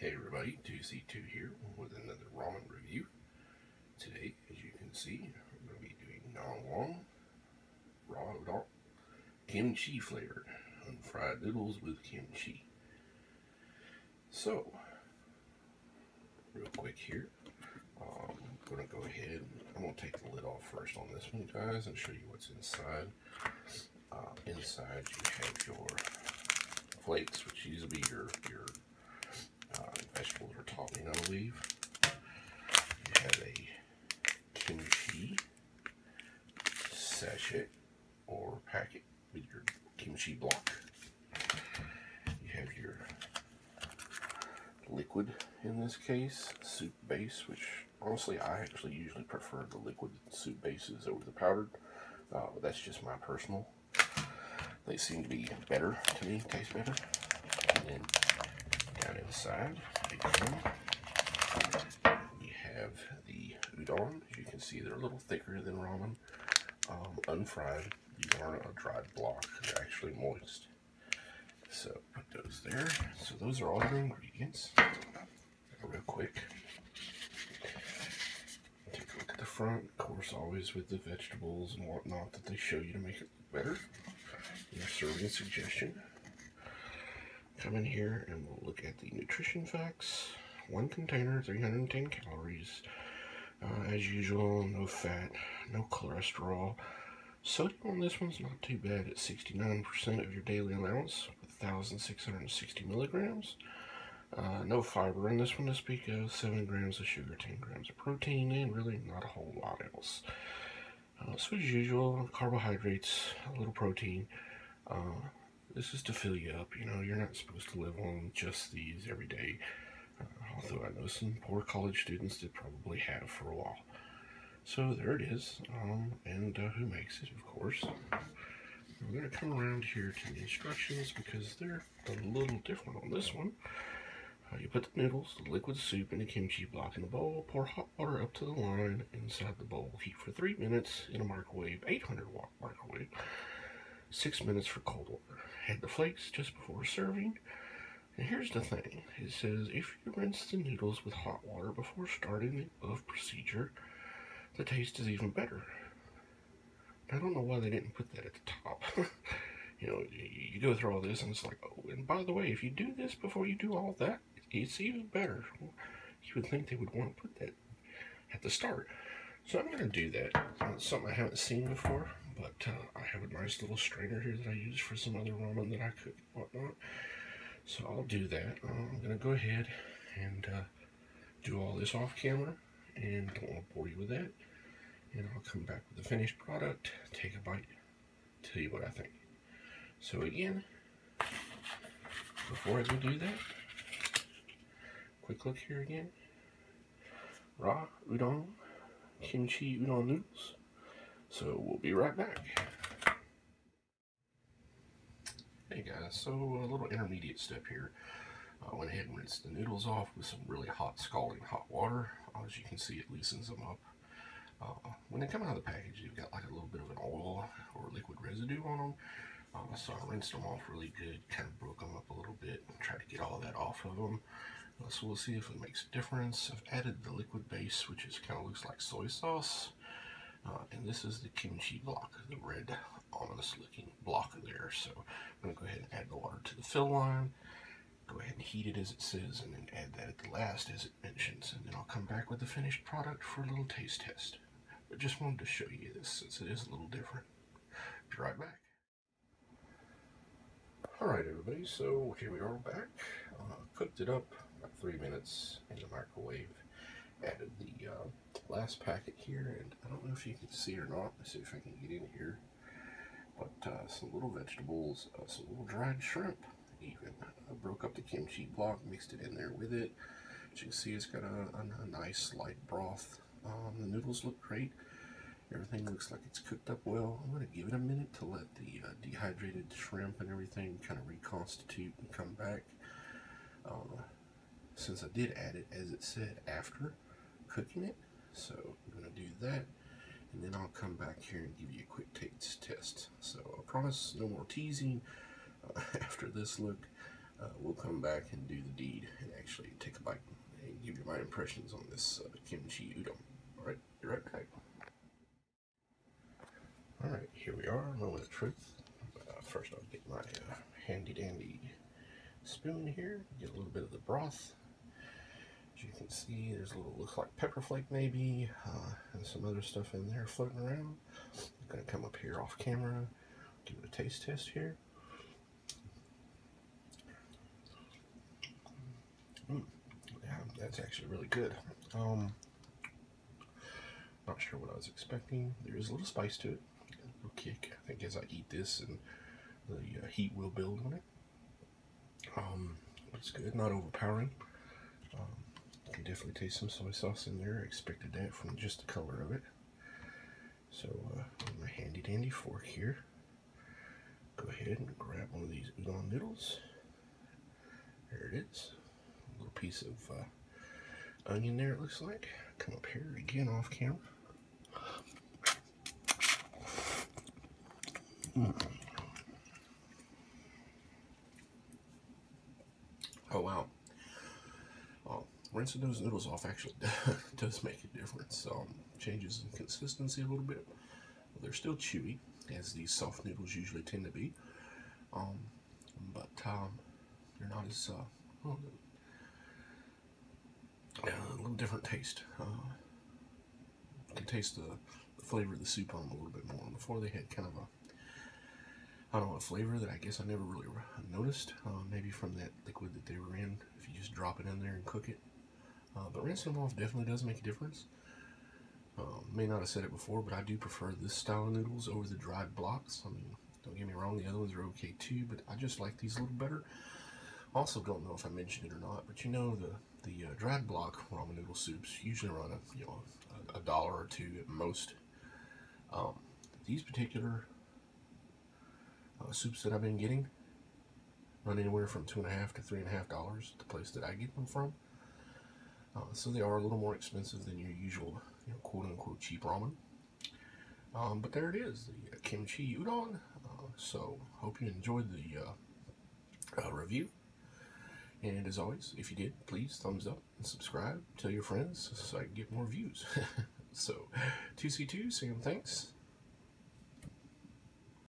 Hey everybody, 2C2 here with another ramen review. Today, as you can see, we're going to be doing non-long, raw udon, kimchi flavored, unfried noodles with kimchi. So, real quick here, I'm going to go ahead, I'm going to take the lid off first on this one, guys, and show you what's inside. Inside you have your flakes, which these will be your vegetables or topping, I believe. You have a kimchi sachet or packet with your kimchi block. You have your liquid, in this case, soup base, which honestly I actually usually prefer the liquid soup bases over the powdered. But that's just my personal. They seem to be better to me, taste better. And then down inside, we have the udon. As you can see, they're a little thicker than ramen. Unfried. These aren't a dried block. They're actually moist. So put those there. So those are all your ingredients. Real quick. Take a look at the front. Of course, always with the vegetables and whatnot that they show you to make it look better. Your serving suggestion. Come in here and we'll look at the nutrition facts. One container, 310 calories. As usual, no fat, no cholesterol. Sodium on this one's not too bad at 69% of your daily allowance with 1,660 milligrams. No fiber in this one to speak of. 7 grams of sugar, 10 grams of protein, and really not a whole lot else. So as usual, carbohydrates, a little protein. This is to fill you up. You know, you're not supposed to live on just these every day. Although I know some poor college students did probably have for a while. So there it is. And who makes it, of course. We're going to come around here to the instructions because they're a little different on this one. You put the noodles, the liquid soup, and the kimchi block in the bowl. Pour hot water up to the line inside the bowl. Heat for 3 minutes in a microwave, 800-watt microwave. 6 minutes for cold water. Add the flakes just before serving. And here's the thing. It says if you rinse the noodles with hot water before starting the above procedure, the taste is even better. I don't know why they didn't put that at the top. You know, you go through all this and it's like, oh, and by the way, if you do this before you do all that, it's even better. You would think they would want to put that at the start. So I'm going to do that. It's something I haven't seen before, but I have a nice little strainer here that I use for some other ramen that I cook and whatnot. So I'll do that. I'm going to go ahead and do all this off camera, and don't want to bore you with that. And I'll come back with the finished product, take a bite, tell you what I think. So again, before I go do that, quick look here again. Raw udon, kimchi udon noodles. So we'll be right back. Hey guys, so a little intermediate step here. I went ahead and rinsed the noodles off with some really hot, scalding hot water. As you can see, it loosens them up. When they come out of the package, you've got like a little bit of an oil or liquid residue on them. So I rinsed them off really good, kind of broke them up a little bit, and tried to get all that off of them. So we'll see if it makes a difference. I've added the liquid base, which is kind of looks like soy sauce. And this is the kimchi block, the red, ominous looking block there. So I'm going to go ahead and add the water to the fill line. Go ahead and heat it as it says, and then add that at the last as it mentions. And then I'll come back with the finished product for a little taste test. But just wanted to show you this since it is a little different. Be right back. Alright everybody, so here we are back. Cooked it up about 3 minutes in the microwave. Added the last packet here, and I don't know if you can see or not. Let's see if I can get in here. But some little vegetables, some little dried shrimp even. I broke up the kimchi block, mixed it in there with it. As you can see, it's got a nice light broth. The noodles look great. Everything looks like it's cooked up well. I'm going to give it a minute to let the dehydrated shrimp and everything kind of reconstitute and come back. Since I did add it, as it said, after cooking it. So I'm going to do that. And then I'll come back here and give you a quick taste test. So I promise no more teasing after this look. we'll come back and do the deed and actually take a bite and give you my impressions on this kimchi udon. Alright, be right back. Alright, here we are, moment of truth. First I'll get my handy dandy spoon here, get a little bit of the broth. As you can see, there's a little, looks like pepper flake maybe, and some other stuff in there floating around. I'm going to come up here off camera, give it a taste test here. Yeah, that's actually really good. Not sure what I was expecting. There is a little spice to it, a little kick. I think as I eat this, and the heat will build on it. It's good, not overpowering. You can definitely taste some soy sauce in there. I expected that from just the color of it. So, with my handy dandy fork here, go ahead and grab one of these udon noodles. There it is. A little piece of onion there, it looks like. Come up here again off camera. Oh wow. Rinsing those noodles off actually does make a difference. Changes in consistency a little bit. They're still chewy, as these soft noodles usually tend to be. But they're not as well, a little different taste. You can taste the flavor of the soup on them a little bit more. Before they had kind of a, I don't know, a flavor that I guess I never really noticed. Maybe from that liquid that they were in, if you just drop it in there and cook it. But rinsing them off definitely does make a difference. May not have said it before, but I do prefer this style of noodles over the dried blocks. I mean, don't get me wrong, the other ones are okay too, but I just like these a little better. Also, don't know if I mentioned it or not, but you know, the dried block ramen noodle soups usually run a $1 or $2 at most. These particular soups that I've been getting run anywhere from $2.50 to $3.50 at the place that I get them from. So they are a little more expensive than your usual, quote-unquote cheap ramen. But there it is, the kimchi udon. So hope you enjoyed the review. And as always, if you did, please thumbs up and subscribe. Tell your friends so I can get more views. So 2C2 saying thanks.